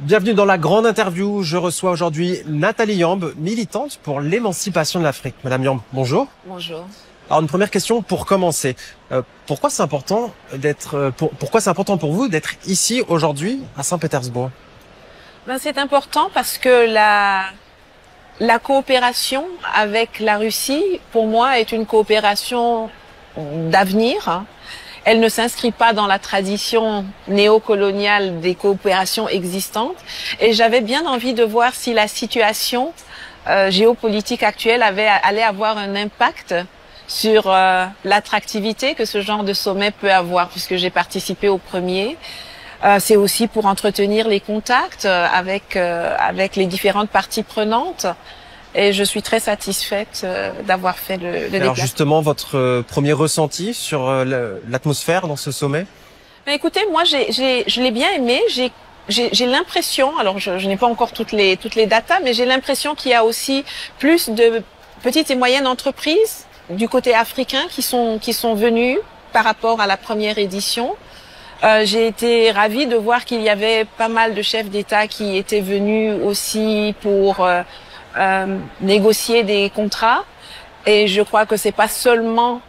Bienvenue dans la grande interview. Je reçois aujourd'hui Nathalie Yamb, militante pour l'émancipation de l'Afrique. Madame Yamb, bonjour. Bonjour. Alors une première question pour commencer. Pourquoi c'est important pour vous d'être ici aujourd'hui à Saint-Pétersbourg? C'est important parce que la coopération avec la Russie, pour moi, est une coopération d'avenir. Elle ne s'inscrit pas dans la tradition néocoloniale des coopérations existantes. Et j'avais bien envie de voir si la situation géopolitique actuelle allait avoir un impact sur l'attractivité que ce genre de sommet peut avoir, puisque j'ai participé au premier. C'est aussi pour entretenir les contacts avec les différentes parties prenantes. Et je suis très satisfaite d'avoir fait le déplacement. Alors justement, votre premier ressenti sur l'atmosphère dans ce sommet? Écoutez, moi, je l'ai bien aimé. J'ai l'impression, alors je n'ai pas encore toutes les datas, mais j'ai l'impression qu'il y a aussi plus de petites et moyennes entreprises du côté africain qui sont venus par rapport à la première édition. J'ai été ravie de voir qu'il y avait pas mal de chefs d'État qui étaient venus aussi pour négocier des contrats. Et je crois que c'est pas seulement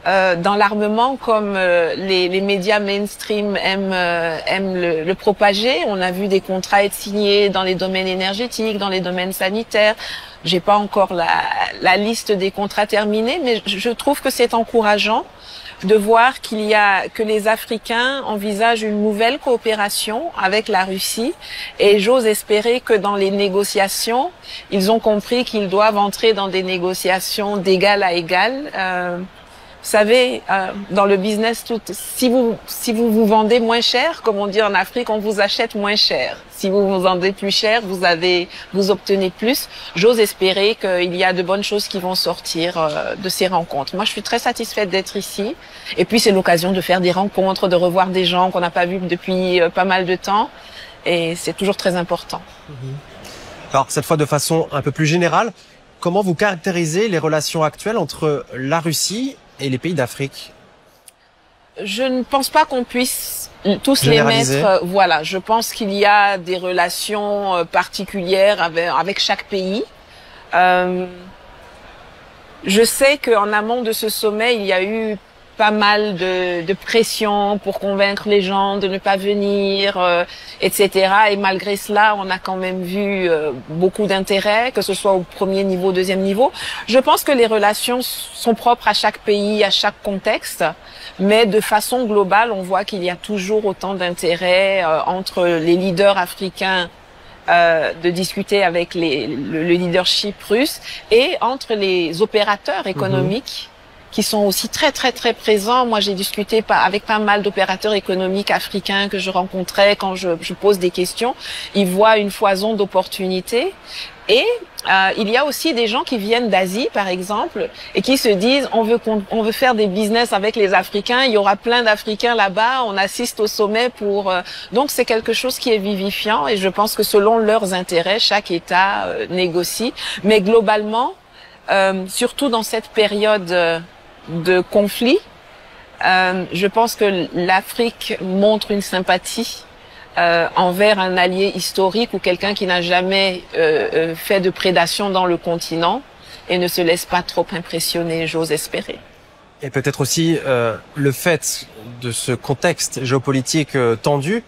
dans l'armement comme les médias mainstream aiment le propager. On a vu des contrats être signés dans les domaines énergétiques, dans les domaines sanitaires. J'ai pas encore la liste des contrats terminés, mais je trouve que c'est encourageant de voir que les Africains envisagent une nouvelle coopération avec la Russie, et j'ose espérer que dans les négociations, ils ont compris qu'ils doivent entrer dans des négociations d'égal à égal. Vous savez, dans le business, si vous vendez moins cher, comme on dit en Afrique, on vous achète moins cher. Si vous vous vendez plus cher, vous obtenez plus. J'ose espérer qu'il y a de bonnes choses qui vont sortir de ces rencontres. Moi, je suis très satisfaite d'être ici. Et puis, c'est l'occasion de faire des rencontres, de revoir des gens qu'on n'a pas vus depuis pas mal de temps. Et c'est toujours très important. Alors, cette fois, de façon un peu plus générale, comment vous caractérisez les relations actuelles entre la Russie et les pays d'Afrique? Je ne pense pas qu'on puisse tous les Généraliser. mettre. Voilà, je pense qu'il y a des relations particulières avec chaque pays. Je sais qu'en amont de ce sommet, il y a eu pas mal de pression pour convaincre les gens de ne pas venir, etc. Et malgré cela, on a quand même vu beaucoup d'intérêt, que ce soit au premier niveau, deuxième niveau. Je pense que les relations sont propres à chaque pays, à chaque contexte, mais de façon globale, on voit qu'il y a toujours autant d'intérêt entre les leaders africains de discuter avec le leadership russe, et entre les opérateurs économiques qui sont aussi très très très présents. Moi, j'ai discuté avec pas mal d'opérateurs économiques africains que je rencontrais quand je pose des questions. Ils voient une foison d'opportunités. Et il y a aussi des gens qui viennent d'Asie, par exemple, et qui se disent on veut faire des business avec les Africains. Il y aura plein d'Africains là-bas. On assiste au sommet pour. Donc c'est quelque chose qui est vivifiant. Et je pense que selon leurs intérêts, chaque État négocie. Mais globalement, surtout dans cette période de conflit, je pense que l'Afrique montre une sympathie envers un allié historique ou quelqu'un qui n'a jamais fait de prédation dans le continent et ne se laisse pas trop impressionner, j'ose espérer. Et peut-être aussi le fait de ce contexte géopolitique tendu,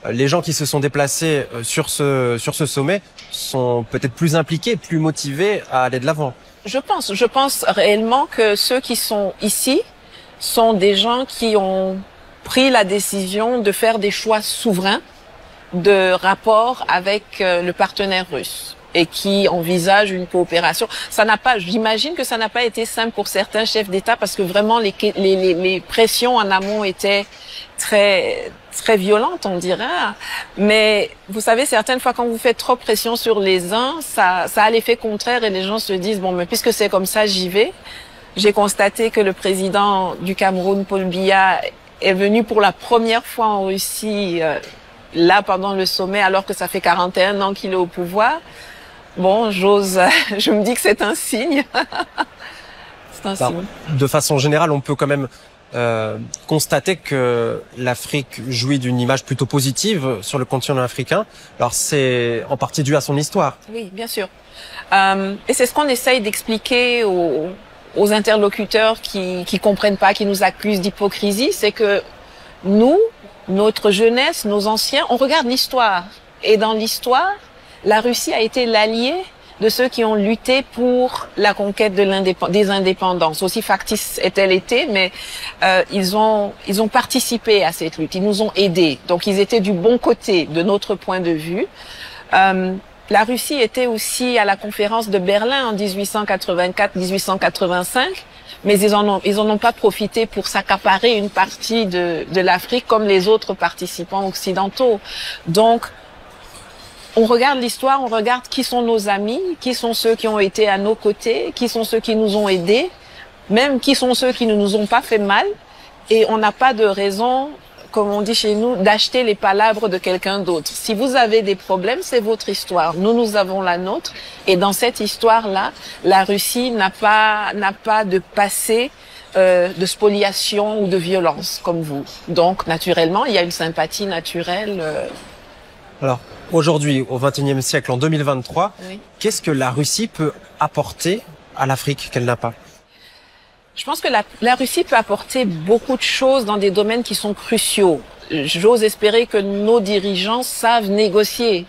les gens qui se sont déplacés sur ce sommet sont peut-être plus impliqués, plus motivés à aller de l'avant. Je pense réellement que ceux qui sont ici sont des gens qui ont pris la décision de faire des choix souverains de rapport avec le partenaire russe et qui envisagent une coopération. J'imagine que ça n'a pas été simple pour certains chefs d'État parce que vraiment les pressions en amont étaient très très violentes, on dirait. Mais vous savez, certaines fois quand vous faites trop pression sur les uns, ça a l'effet contraire et les gens se disent bon, mais puisque c'est comme ça, j'y vais. J'ai constaté que le président du Cameroun, Paul Biya, est venu pour la première fois en Russie là pendant le sommet, alors que ça fait 41 ans qu'il est au pouvoir. Bon, je me dis que c'est un signe. C'est un signe. De façon générale, on peut quand même constater que l'Afrique jouit d'une image plutôt positive sur le continent africain. Alors c'est en partie dû à son histoire. Oui, bien sûr. Et c'est ce qu'on essaye d'expliquer aux interlocuteurs qui comprennent pas, qui nous accusent d'hypocrisie, c'est que nous, notre jeunesse, nos anciens, on regarde l'histoire. Et dans l'histoire, la Russie a été l'allié de ceux qui ont lutté pour la conquête des indépendances. Aussi factice est-elle été, mais ils ont participé à cette lutte. Ils nous ont aidés. Donc ils étaient du bon côté de notre point de vue. La Russie était aussi à la conférence de Berlin en 1884-1885, mais ils en ont pas profité pour s'accaparer une partie de l'Afrique comme les autres participants occidentaux. Donc, on regarde l'histoire, on regarde qui sont nos amis, qui sont ceux qui ont été à nos côtés, qui sont ceux qui nous ont aidés, même qui sont ceux qui ne nous ont pas fait mal, et on n'a pas de raison, comme on dit chez nous, d'acheter les palabres de quelqu'un d'autre. Si vous avez des problèmes, c'est votre histoire. Nous avons la nôtre. Et dans cette histoire-là, la Russie n'a pas de passé de spoliation ou de violence comme vous. Donc, naturellement, il y a une sympathie naturelle. Alors, aujourd'hui, au XXIe siècle, en 2023, oui. Qu'est-ce que la Russie peut apporter à l'Afrique qu'elle n'a pas ? Je pense que la Russie peut apporter beaucoup de choses dans des domaines qui sont cruciaux. J'ose espérer que nos dirigeants savent négocier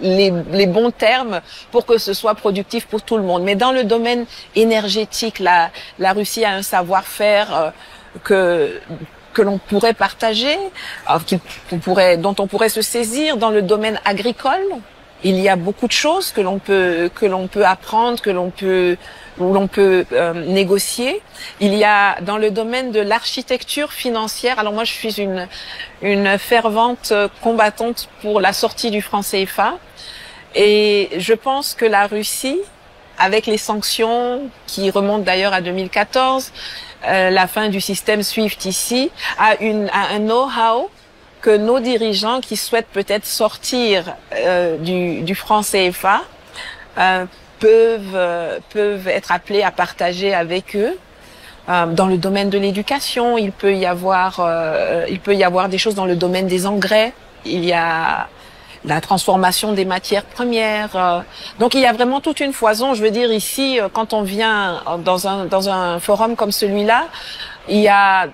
les bons termes pour que ce soit productif pour tout le monde. Mais dans le domaine énergétique, la Russie a un savoir-faire que l'on pourrait partager, dont on pourrait se saisir. Dans le domaine agricole, il y a beaucoup de choses que l'on peut apprendre, où l'on peut négocier. Il y a dans le domaine de l'architecture financière. Alors moi, je suis une fervente combattante pour la sortie du franc CFA, et je pense que la Russie, avec les sanctions qui remontent d'ailleurs à 2014, la fin du système SWIFT ici, a un know-how que nos dirigeants qui souhaitent peut-être sortir du franc CFA peuvent être appelés à partager avec eux. Dans le domaine de l'éducation, il peut y avoir des choses dans le domaine des engrais. Il y a la transformation des matières premières. Donc il y a vraiment toute une foison. Je veux dire ici, quand on vient dans un forum comme celui-là, il y a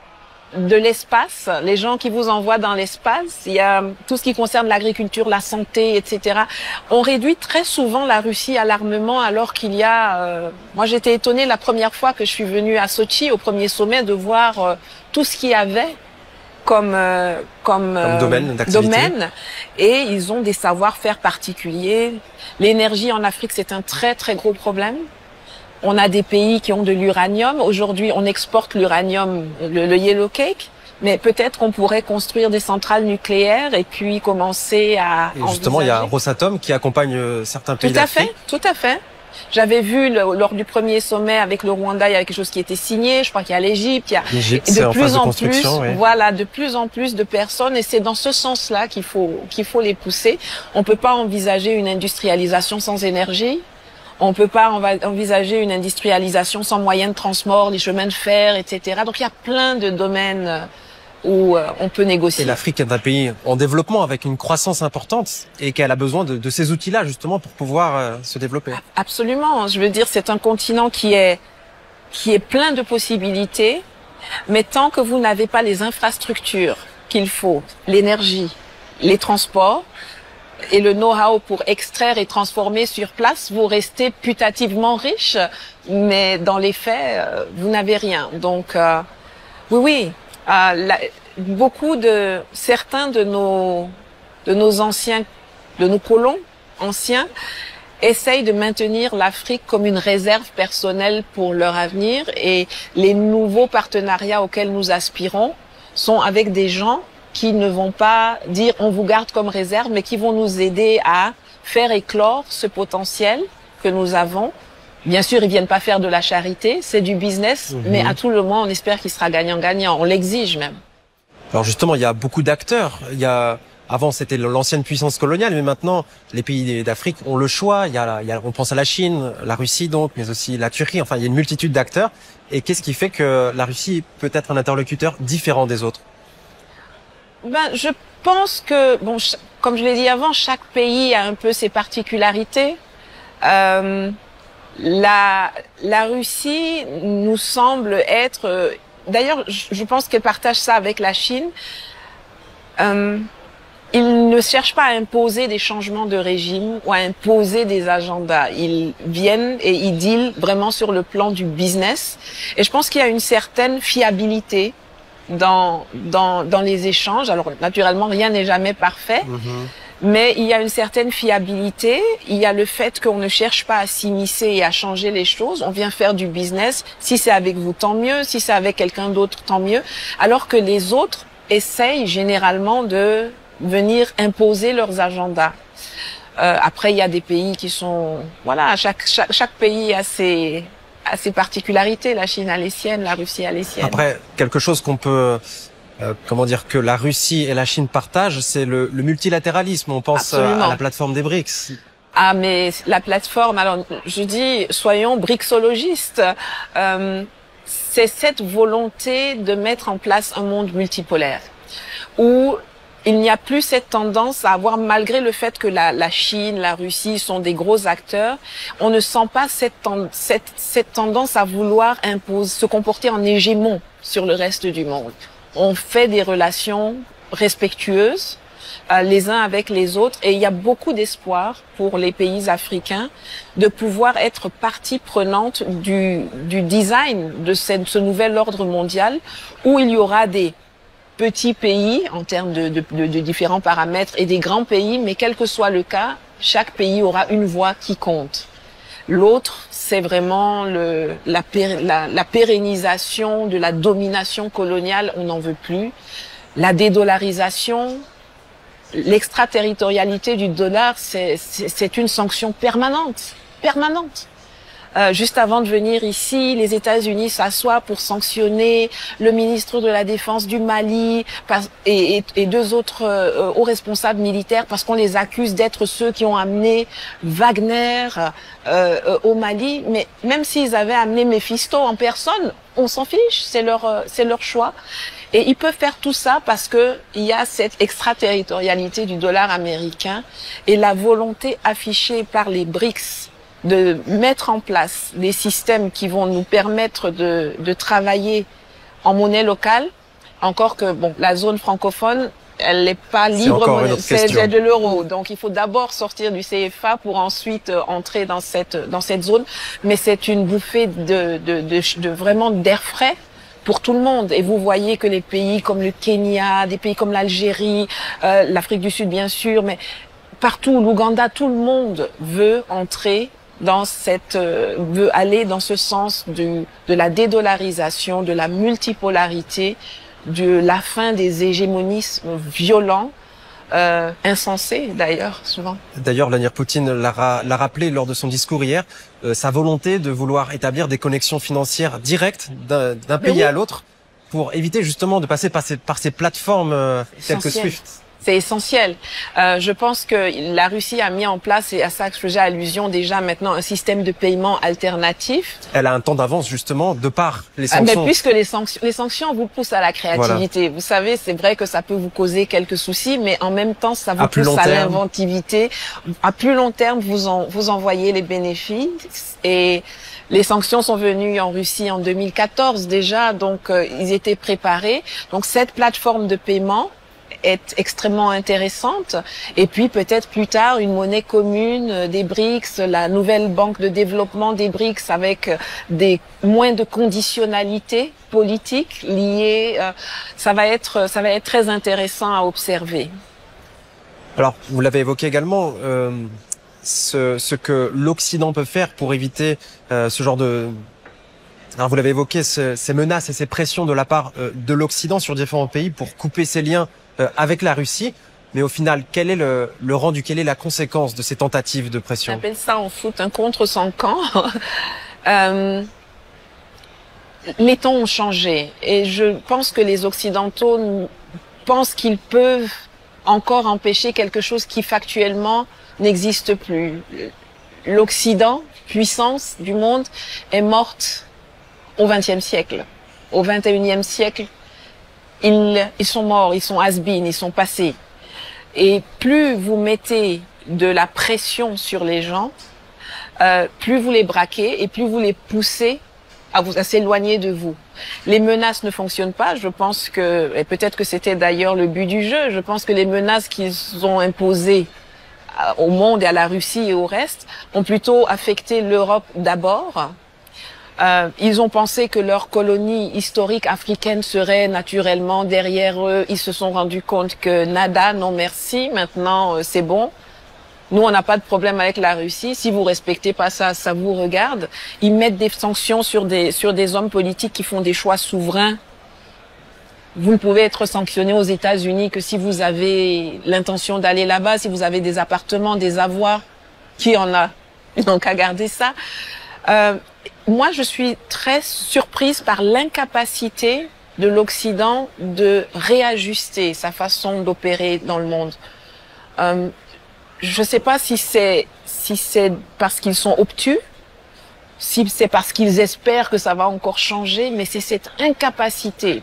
de l'espace, les gens qui vous envoient dans l'espace, il y a tout ce qui concerne l'agriculture, la santé, etc. On réduit très souvent la Russie à l'armement, alors qu'il y a... moi, j'étais étonnée la première fois que je suis venue à Sotchi, au premier sommet, de voir tout ce qu'il y avait comme domaine d'activité. Et ils ont des savoir-faire particuliers. L'énergie en Afrique, c'est un très, très gros problème. On a des pays qui ont de l'uranium. Aujourd'hui, on exporte l'uranium, le yellow cake, mais peut-être qu'on pourrait construire des centrales nucléaires et puis commencer à et justement, il y a Rosatom qui accompagne certains pays d'Afrique. Tout à fait. J'avais vu lors du premier sommet avec le Rwanda, il y avait quelque chose qui était signé. Je crois qu'il y a l'Égypte. Il y a de plus en plus, oui. Voilà, de plus en plus de personnes. Et c'est dans ce sens-là qu'il faut les pousser. On peut pas envisager une industrialisation sans énergie. On peut pas envisager une industrialisation sans moyens de transport, les chemins de fer, etc. Donc il y a plein de domaines où on peut négocier. Et l'Afrique est un pays en développement avec une croissance importante et qu'elle a besoin de ces outils-là justement pour pouvoir se développer. Absolument. Je veux dire, c'est un continent qui est plein de possibilités, mais tant que vous n'avez pas les infrastructures qu'il faut, l'énergie, les transports, et le know-how pour extraire et transformer sur place, vous restez putativement riche, mais dans les faits, vous n'avez rien. Donc, oui, certains de nos anciens, de nos colons anciens, essayent de maintenir l'Afrique comme une réserve personnelle pour leur avenir, et les nouveaux partenariats auxquels nous aspirons sont avec des gens qui ne vont pas dire on vous garde comme réserve, mais qui vont nous aider à faire éclore ce potentiel que nous avons. Bien sûr, ils viennent pas faire de la charité, c'est du business, mais à tout le moins, on espère qu'il sera gagnant-gagnant. On l'exige même. Alors justement, il y a beaucoup d'acteurs. Il y a avant c'était l'ancienne puissance coloniale, mais maintenant les pays d'Afrique ont le choix. On pense à la Chine, la Russie donc, mais aussi la Turquie. Enfin, il y a une multitude d'acteurs. Et qu'est-ce qui fait que la Russie peut être un interlocuteur différent des autres? Je pense que, bon, comme je l'ai dit avant, chaque pays a un peu ses particularités. La Russie nous semble être, d'ailleurs, je pense qu'elle partage ça avec la Chine. Ils ne cherchent pas à imposer des changements de régime ou à imposer des agendas. Ils viennent et ils dealent vraiment sur le plan du business. Et je pense qu'il y a une certaine fiabilité dans les échanges. Alors, naturellement, rien n'est jamais parfait. Mais il y a une certaine fiabilité, il y a le fait qu'on ne cherche pas à s'immiscer et à changer les choses, on vient faire du business, si c'est avec vous tant mieux, si c'est avec quelqu'un d'autre tant mieux, alors que les autres essayent généralement de venir imposer leurs agendas. Après, il y a des pays qui sont, voilà, chaque pays a ses particularités, la Chine a les siennes, la Russie a les siennes. Après, quelque chose qu'on peut... que la Russie et la Chine partagent, c'est le multilatéralisme. On pense à la plateforme des BRICS. Ah, mais la plateforme, alors je dis, soyons brixologistes. C'est cette volonté de mettre en place un monde multipolaire où il n'y a plus cette tendance à avoir, malgré le fait que la Chine, la Russie sont des gros acteurs, on ne sent pas cette tendance à vouloir se comporter en hégémon sur le reste du monde. On fait des relations respectueuses les uns avec les autres et il y a beaucoup d'espoir pour les pays africains de pouvoir être partie prenante du design de ce nouvel ordre mondial où il y aura des petits pays en termes de différents paramètres et des grands pays, mais quel que soit le cas, chaque pays aura une voix qui compte. L'autre, c'est vraiment la pérennisation de la domination coloniale, on n'en veut plus. La dédollarisation, l'extraterritorialité du dollar, c'est une sanction permanente. Juste avant de venir ici, les États-Unis s'assoient pour sanctionner le ministre de la Défense du Mali et deux autres hauts responsables militaires parce qu'on les accuse d'être ceux qui ont amené Wagner au Mali. Mais même s'ils avaient amené Mephisto en personne, on s'en fiche, c'est leur choix. Et ils peuvent faire tout ça parce que il y a cette extraterritorialité du dollar américain et la volonté affichée par les BRICS de mettre en place des systèmes qui vont nous permettre de travailler en monnaie locale. Encore que, bon, la zone francophone, elle n'est pas libre, c'est de l'euro. Donc, il faut d'abord sortir du CFA pour ensuite entrer dans cette zone. Mais c'est une bouffée de vraiment d'air frais pour tout le monde. Et vous voyez que les pays comme le Kenya, des pays comme l'Algérie, l'Afrique du Sud, bien sûr, mais partout, l'Ouganda, tout le monde veut entrer veut aller dans ce sens de la dédollarisation, de la multipolarité, de la fin des hégémonismes violents, insensés d'ailleurs, souvent. D'ailleurs, Vladimir Poutine l'a rappelé lors de son discours hier, sa volonté de vouloir établir des connexions financières directes d'un pays à l'autre pour éviter justement de passer par ces plateformes telles que SWIFT. C'est essentiel. Je pense que la Russie a mis en place, et à ça que je faisais allusion déjà maintenant, un système de paiement alternatif. Elle a un temps d'avance justement de par les sanctions. Mais puisque les sanctions vous poussent à la créativité. Voilà. Vous savez, c'est vrai que ça peut vous causer quelques soucis, mais en même temps, ça vous pousse à l'inventivité. À plus long terme, vous en voyez les bénéfices. Et les sanctions sont venues en Russie en 2014 déjà, donc ils étaient préparés. Donc cette plateforme de paiement est extrêmement intéressante. Et puis peut-être plus tard une monnaie commune des BRICS, la nouvelle banque de développement des BRICS avec moins de conditionnalité politique liée. Ça va être très intéressant à observer. Alors vous l'avez évoqué également. Ce que l'Occident peut faire pour éviter ce genre de... Alors vous l'avez évoqué, ces menaces et ces pressions de la part de l'Occident sur différents pays pour couper ses liens avec la Russie. Mais au final, quel est le rendu, quelle est la conséquence de ces tentatives de pression? On appelle ça en foot un contre son camp. Les temps ont changé et je pense que les Occidentaux pensent qu'ils peuvent encore empêcher quelque chose qui factuellement n'existe plus. L'Occident, puissance du monde, est morte au XXe siècle. Au XXIe siècle, ils sont morts, ils sont has-been, ils sont passés. Et plus vous mettez de la pression sur les gens, plus vous les braquez et plus vous les poussez à s'éloigner de vous. Les menaces ne fonctionnent pas. Je pense que, et peut-être que c'était d'ailleurs le but du jeu, je pense que les menaces qu'ils ont imposées au monde et à la Russie et au reste ont plutôt affecté l'Europe d'abord. Ils ont pensé que leur colonie historique africaine serait naturellement derrière eux. Ils se sont rendus compte que nada, non merci, maintenant c'est bon. Nous, on n'a pas de problème avec la Russie. Si vous respectez pas ça, ça vous regarde. Ils mettent des sanctions sur des hommes politiques qui font des choix souverains. Vous ne pouvez être sanctionné aux États-Unis que si vous avez l'intention d'aller là-bas, si vous avez des appartements, des avoirs. Qui en a? Ils n'ont qu'à garder ça. Moi, je suis très surprise par l'incapacité de l'Occident de réajuster sa façon d'opérer dans le monde. Je ne sais pas si c'est parce qu'ils sont obtus, si c'est parce qu'ils espèrent que ça va encore changer, mais c'est cette incapacité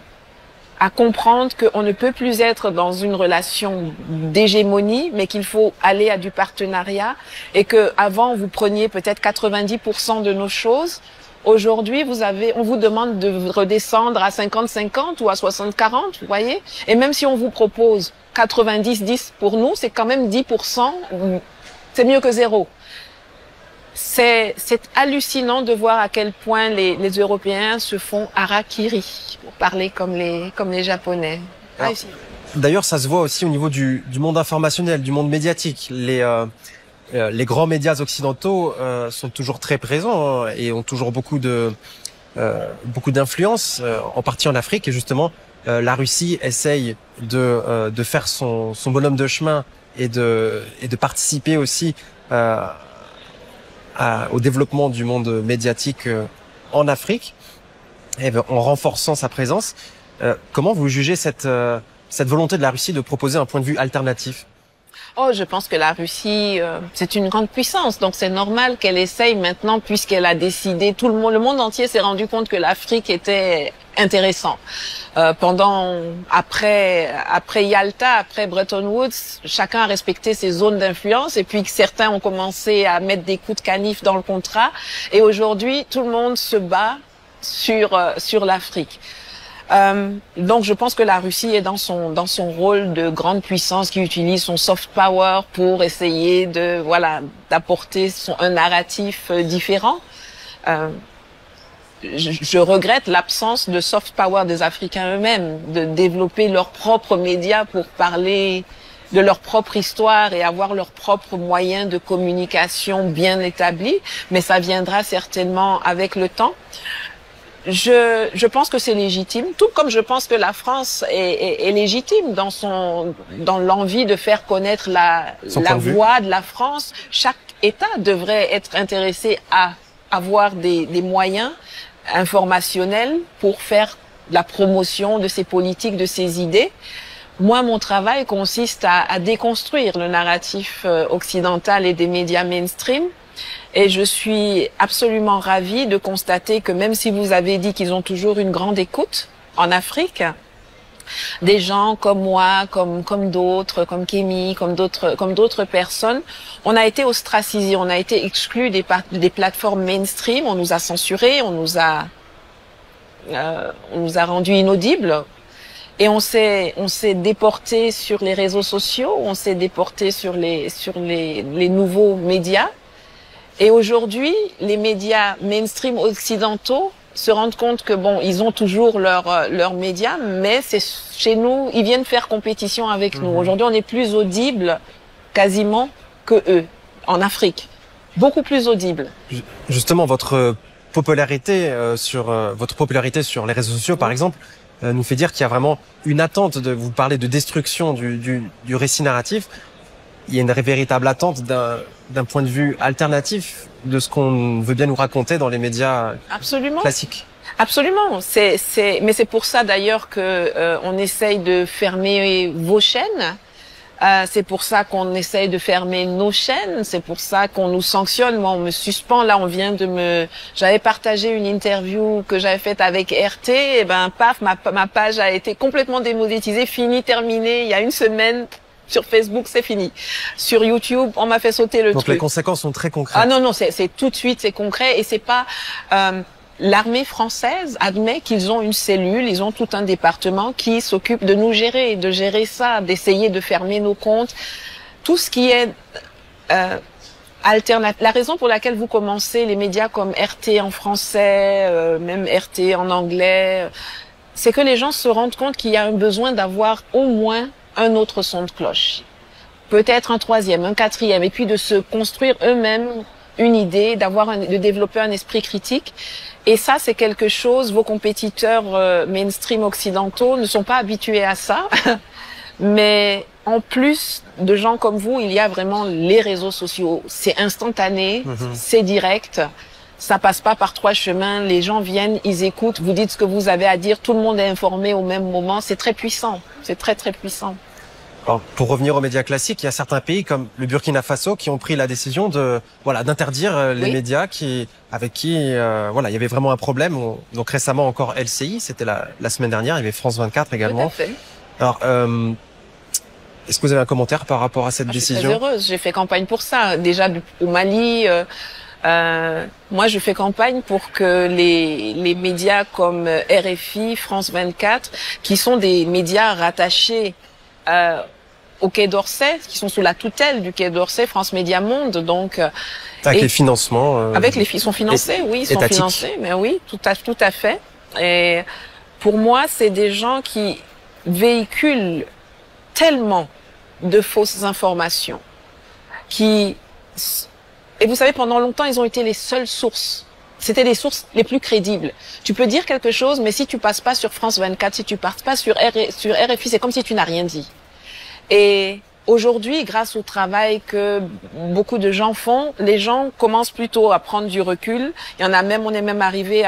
à comprendre qu'on ne peut plus être dans une relation d'hégémonie, mais qu'il faut aller à du partenariat et que avant vous preniez peut-être 90% de nos choses. Aujourd'hui, on vous demande de redescendre à 50-50 ou à 60-40, vous voyez? Et même si on vous propose 90-10 pour nous, c'est quand même 10%, c'est mieux que zéro. C'est hallucinant de voir à quel point les Européens se font harakiri, pour parler comme les Japonais. D'ailleurs, ça se voit aussi au niveau du monde informationnel, du monde médiatique. Les grands médias occidentaux sont toujours très présents hein, et ont toujours beaucoup d'influence, en partie en Afrique. Et justement, la Russie essaye de faire son bonhomme de chemin et de participer aussi au développement du monde médiatique en Afrique, et en renforçant sa présence. Comment vous jugez cette volonté de la Russie de proposer un point de vue alternatif? Oh, je pense que la Russie, c'est une grande puissance, donc c'est normal qu'elle essaye maintenant, puisqu'elle a décidé, le monde entier s'est rendu compte que l'Afrique était intéressant. Après Yalta, après Bretton Woods, chacun a respecté ses zones d'influence, et puis certains ont commencé à mettre des coups de canif dans le contrat, et aujourd'hui, tout le monde se bat sur l'Afrique. Donc je pense que la Russie est dans son rôle de grande puissance qui utilise son soft power pour essayer d'apporter un narratif différent. Je regrette l'absence de soft power des Africains eux-mêmes, de développer leurs propres médias pour parler de leur propre histoire et avoir leurs propres moyens de communication bien établis, mais ça viendra certainement avec le temps. Je pense que c'est légitime, tout comme je pense que la France est légitime dans l'envie de faire connaître la voix de la France. Chaque État devrait être intéressé à avoir des moyens informationnels pour faire la promotion de ses politiques, de ses idées. Moi, mon travail consiste à déconstruire le narratif occidental et des médias mainstream. Et je suis absolument ravie de constater que même si vous avez dit qu'ils ont toujours une grande écoute en Afrique, des gens comme moi, comme d'autres, comme Kémy, comme d'autres personnes, on a été ostracisés, on a été exclus des plateformes mainstream, on nous a censurés, on nous a rendus inaudibles. Et on s'est déporté sur les réseaux sociaux, on s'est déporté sur les nouveaux médias. Et aujourd'hui, les médias mainstream occidentaux se rendent compte que bon, ils ont toujours leurs médias, mais c'est chez nous, ils viennent faire compétition avec nous. Aujourd'hui, on est plus audible quasiment que eux en Afrique, beaucoup plus audible. Justement, votre popularité sur les réseaux sociaux, par exemple, nous fait dire qu'il y a vraiment une attente vous parlez de destruction du récit narratif. Il y a une véritable attente d'un point de vue alternatif de ce qu'on veut bien nous raconter dans les médias classiques. Absolument. Mais c'est pour ça d'ailleurs que on essaye de fermer vos chaînes C'est pour ça qu'on essaye de fermer nos chaînes. C'est pour ça qu'on nous sanctionne. Moi, on me suspend. Là, j'avais partagé une interview que j'avais faite avec RT. Et ben, paf, ma page a été complètement démonétisée, finie, terminée. Il y a une semaine. Sur Facebook, c'est fini. Sur YouTube, on m'a fait sauter le truc. Donc les conséquences sont très concrètes. Ah non, c'est tout de suite, c'est concret et c'est pas. L'armée française admet qu'ils ont une cellule, ils ont tout un département qui s'occupe de nous gérer, de gérer ça, d'essayer de fermer nos comptes. Tout ce qui est alternative. La raison pour laquelle vous commencez les médias comme RT en français, même RT en anglais, c'est que les gens se rendent compte qu'il y a un besoin d'avoir au moins un autre son de cloche. Peut-être un troisième, un quatrième, et puis de se construire eux-mêmes une idée, de développer un esprit critique. Et ça, c'est quelque chose, vos compétiteurs mainstream occidentaux ne sont pas habitués à ça. Mais en plus de gens comme vous, il y a vraiment les réseaux sociaux. C'est instantané, c'est direct. Ça passe pas par trois chemins. Les gens viennent, ils écoutent, vous dites ce que vous avez à dire. Tout le monde est informé au même moment. C'est très puissant. C'est très, très puissant. Alors, pour revenir aux médias classiques, il y a certains pays comme le Burkina Faso qui ont pris la décision d'interdire les médias avec qui il y avait vraiment un problème. Donc récemment encore LCI, c'était la semaine dernière, il y avait France 24 également. Tout à fait. Alors, est-ce que vous avez un commentaire par rapport à cette décision? Je suis très heureuse. J'ai fait campagne pour ça. Déjà au Mali. Moi, je fais campagne pour que les médias comme RFI, France 24, qui sont des médias rattachés au Quai d'Orsay, qui sont sous la tutelle du Quai d'Orsay, France Média Monde, donc avec les financements. Ils sont financés, oui, ils sont financés, mais oui, tout à fait. Et pour moi, c'est des gens qui véhiculent tellement de fausses informations, et vous savez, pendant longtemps, ils ont été les seules sources. C'était les sources les plus crédibles. Tu peux dire quelque chose, mais si tu passes pas sur France 24, si tu passes pas sur RFI, c'est comme si tu n'as rien dit. Et aujourd'hui, grâce au travail que beaucoup de gens font, les gens commencent plutôt à prendre du recul. On est même arrivé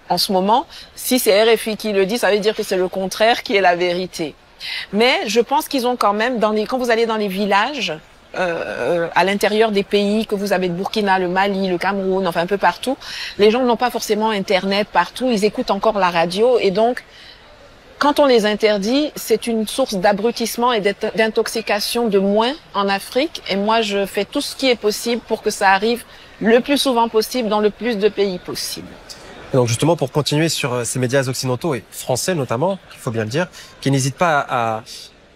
en ce moment, si c'est RFI qui le dit, ça veut dire que c'est le contraire qui est la vérité. Mais je pense qu'ils ont quand même, quand vous allez dans les villages, à l'intérieur des pays que vous avez, le Burkina, le Mali, le Cameroun, enfin un peu partout, les gens n'ont pas forcément Internet partout, ils écoutent encore la radio et donc quand on les interdit, c'est une source d'abrutissement et d'intoxication de moins en Afrique et moi je fais tout ce qui est possible pour que ça arrive le plus souvent possible dans le plus de pays possible. Et donc justement pour continuer sur ces médias occidentaux et français notamment, il faut bien le dire, qui n'hésitent pas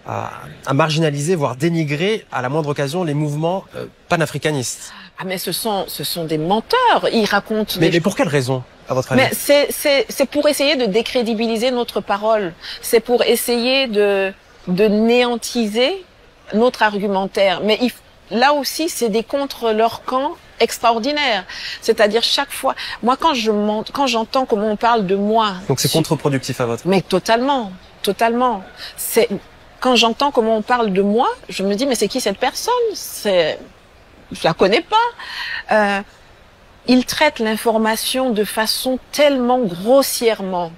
à marginaliser, voire dénigrer à la moindre occasion les mouvements panafricanistes. Ah mais ce sont des menteurs. Ils racontent. Mais pour quelle raison, à votre avis? Mais c'est pour essayer de décrédibiliser notre parole. C'est pour essayer de néantiser notre argumentaire. Mais là aussi, c'est des contre leur camp extraordinaires. C'est-à-dire chaque fois, moi quand j'entends comment on parle de moi. Donc c'est contre-productif à votre avis? Mais totalement. Quand j'entends comment on parle de moi, je me dis mais c'est qui cette personne? Je la connais pas. Ils traitent l'information de façon tellement grossièrement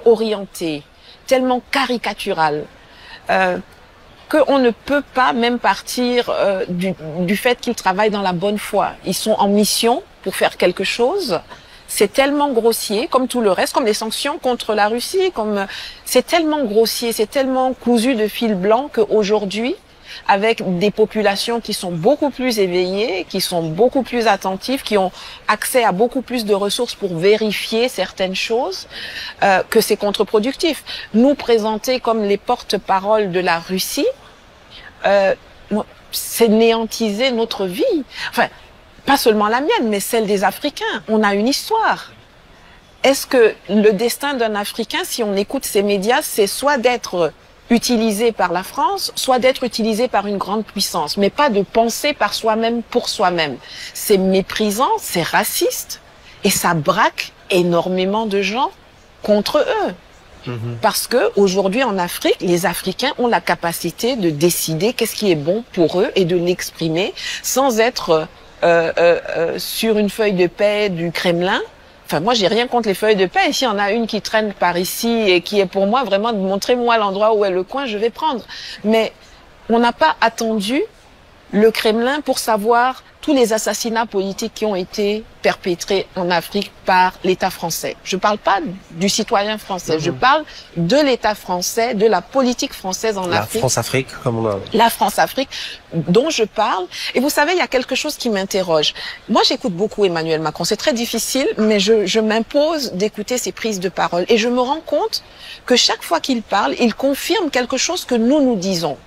orientée, tellement caricaturale, qu'on ne peut pas même partir du fait qu'ils travaillent dans la bonne foi. Ils sont en mission pour faire quelque chose. C'est tellement grossier, comme tout le reste, comme les sanctions contre la Russie, c'est tellement grossier, c'est tellement cousu de fil blanc qu'aujourd'hui, avec des populations qui sont beaucoup plus éveillées, qui sont beaucoup plus attentives, qui ont accès à beaucoup plus de ressources pour vérifier certaines choses, que c'est contre-productif. Nous présenter comme les porte-paroles de la Russie, c'est néantiser notre vie. Enfin, pas seulement la mienne, mais celle des Africains. On a une histoire. Est-ce que le destin d'un Africain, si on écoute ces médias, c'est soit d'être utilisé par la France, soit d'être utilisé par une grande puissance, mais pas de penser par soi-même pour soi-même. C'est méprisant, c'est raciste, et ça braque énormément de gens contre eux. Parce que aujourd'hui en Afrique, les Africains ont la capacité de décider qu'est-ce qui est bon pour eux et de l'exprimer sans être sur une feuille de paix du Kremlin. Enfin, moi, j'ai rien contre les feuilles de paix. Et s'il y en a une qui traîne par ici et qui est pour moi vraiment de montrer moi l'endroit où est le coin, je vais prendre. Mais on n'a pas attendu le Kremlin pour savoir tous les assassinats politiques qui ont été perpétrés en Afrique par l'État français. Je ne parle pas du citoyen français, je parle de l'État français, de la politique française en Afrique. La France-Afrique, comme on a... La France-Afrique, dont je parle. Et vous savez, il y a quelque chose qui m'interroge. Moi, j'écoute beaucoup Emmanuel Macron. C'est très difficile, mais je m'impose d'écouter ses prises de parole. Et je me rends compte que chaque fois qu'il parle, il confirme quelque chose que nous disons.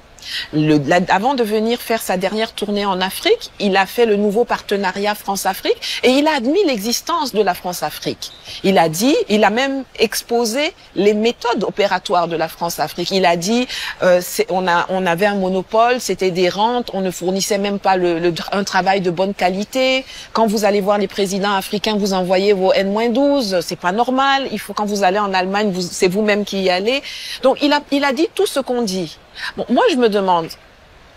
Avant de venir faire sa dernière tournée en Afrique, il a fait le nouveau partenariat France-Afrique et il a admis l'existence de la France-Afrique. Il a même exposé les méthodes opératoires de la France-Afrique. Il a dit, on avait un monopole, c'était des rentes, on ne fournissait même pas un travail de bonne qualité. Quand vous allez voir les présidents africains, vous envoyez vos N-12, c'est pas normal. Il faut, quand vous allez en Allemagne, c'est vous-même qui y allez. Donc il a dit tout ce qu'on dit. Bon, moi, je me demande,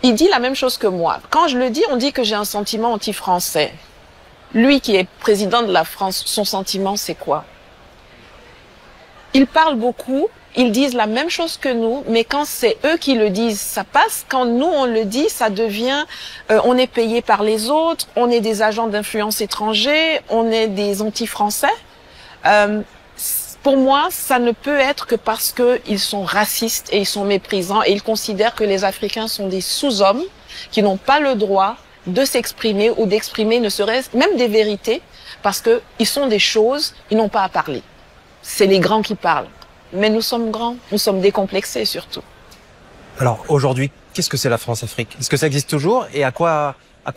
il dit la même chose que moi. Quand je le dis, on dit que j'ai un sentiment anti-français. Lui qui est président de la France, son sentiment, c'est quoi? Ils parlent beaucoup, ils disent la même chose que nous, mais quand c'est eux qui le disent, ça passe. Quand nous, on le dit, ça devient, on est payé par les autres, on est des agents d'influence étrangers, on est des anti-français. Pour moi, ça ne peut être que parce qu'ils sont racistes et ils sont méprisants et ils considèrent que les Africains sont des sous-hommes qui n'ont pas le droit de s'exprimer ou d'exprimer ne serait-ce même des vérités parce que ils sont des choses, ils n'ont pas à parler. C'est les grands qui parlent. Mais nous sommes grands, nous sommes décomplexés surtout. Alors aujourd'hui, qu'est-ce que c'est la France-Afrique? Est-ce que ça existe toujours et à quoi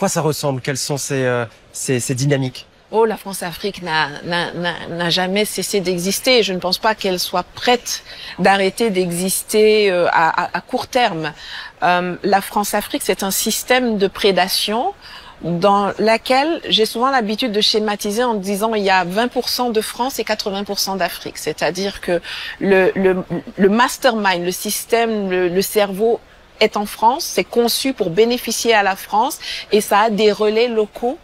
ça ressemble? Quelles sont ces dynamiques? Oh, la France-Afrique n'a jamais cessé d'exister. Je ne pense pas qu'elle soit prête d'arrêter d'exister à court terme. La France-Afrique, c'est un système de prédation dans laquelle j'ai souvent l'habitude de schématiser en disant il y a 20% de France et 80% d'Afrique. C'est-à-dire que le mastermind, le système, le cerveau est en France, c'est conçu pour bénéficier à la France et ça a des relais locaux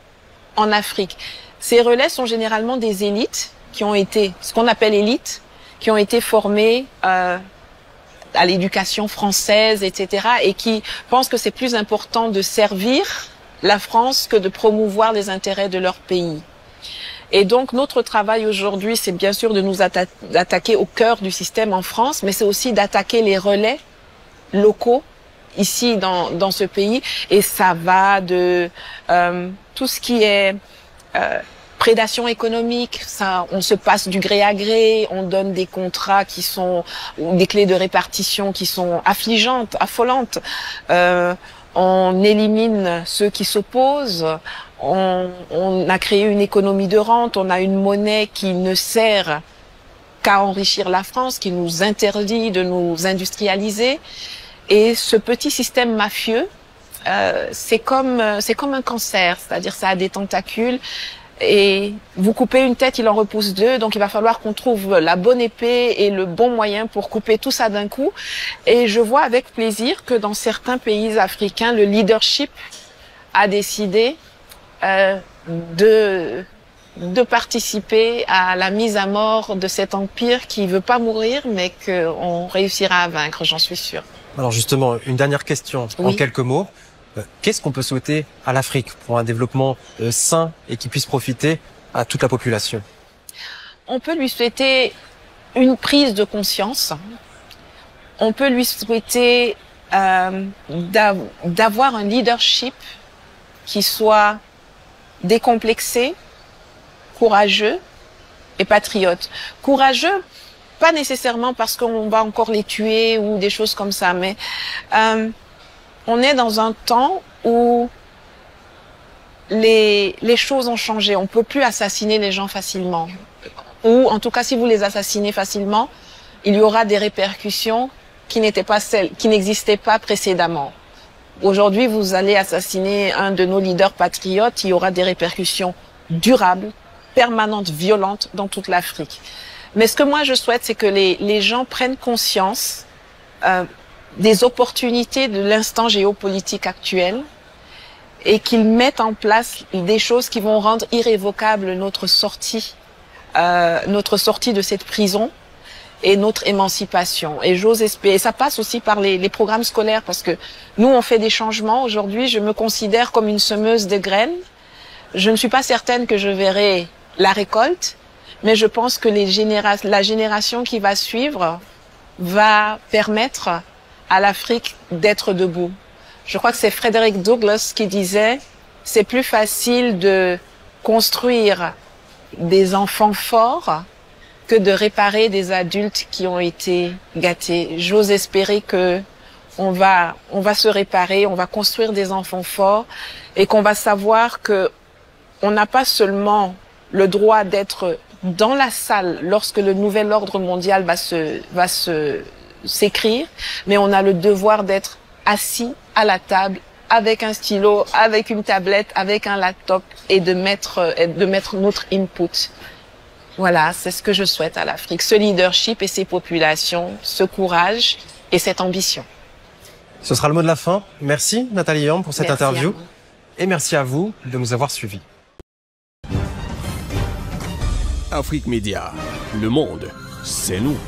en Afrique. Ces relais sont généralement des élites qui ont été, ce qu'on appelle élites, qui ont été formées à l'éducation française, etc. et qui pensent que c'est plus important de servir la France que de promouvoir les intérêts de leur pays. Et donc notre travail aujourd'hui, c'est bien sûr de nous attaquer au cœur du système en France, mais c'est aussi d'attaquer les relais locaux ici dans ce pays. Et ça va de tout ce qui est prédation économique, ça, on se passe du gré à gré, on donne des contrats qui sont, des clés de répartition qui sont affligeantes, affolantes. On élimine ceux qui s'opposent. On a créé une économie de rente. On a une monnaie qui ne sert qu'à enrichir la France, qui nous interdit de nous industrialiser. Et ce petit système mafieux, c'est comme un cancer, c'est-à-dire ça a des tentacules et vous coupez une tête, il en repousse deux, donc il va falloir qu'on trouve la bonne épée et le bon moyen pour couper tout ça d'un coup. Et je vois avec plaisir que dans certains pays africains, le leadership a décidé de participer à la mise à mort de cet empire qui veut pas mourir, mais qu'on réussira à vaincre, j'en suis sûre. Alors justement, une dernière question en quelques mots. Qu'est-ce qu'on peut souhaiter à l'Afrique pour un développement sain et qui puisse profiter à toute la population? On peut lui souhaiter une prise de conscience. On peut lui souhaiter d'avoir un leadership qui soit décomplexé, courageux et patriote. Courageux, pas nécessairement parce qu'on va encore les tuer ou des choses comme ça, mais on est dans un temps où les choses ont changé. On peut plus assassiner les gens facilement. Ou, en tout cas, si vous les assassinez facilement, il y aura des répercussions qui n'existaient pas précédemment. Aujourd'hui, vous allez assassiner un de nos leaders patriotes, il y aura des répercussions durables, permanentes, violentes dans toute l'Afrique. Mais ce que moi je souhaite, c'est que les gens prennent conscience des opportunités de l'instant géopolitique actuel et qu'ils mettent en place des choses qui vont rendre irrévocable notre sortie de cette prison et notre émancipation. Et j'ose espérer, ça passe aussi par les programmes scolaires, parce que nous, on fait des changements. Aujourd'hui, je me considère comme une semeuse de graines. Je ne suis pas certaine que je verrai la récolte, mais je pense que la génération qui va suivre va permettre à l'Afrique d'être debout. Je crois que c'est Frederick Douglass qui disait « C'est plus facile de construire des enfants forts que de réparer des adultes qui ont été gâtés. » J'ose espérer que on va se réparer, on va construire des enfants forts et qu'on va savoir que on n'a pas seulement le droit d'être dans la salle lorsque le nouvel ordre mondial va s'écrire, mais on a le devoir d'être assis à la table avec un stylo, avec une tablette, avec un laptop et de mettre notre input. Voilà, c'est ce que je souhaite à l'Afrique. Ce leadership et ces populations, ce courage et cette ambition. Ce sera le mot de la fin. Merci Nathalie Yamb pour cette interview. Et merci à vous de nous avoir suivis. Afrique Média, le monde, c'est nous.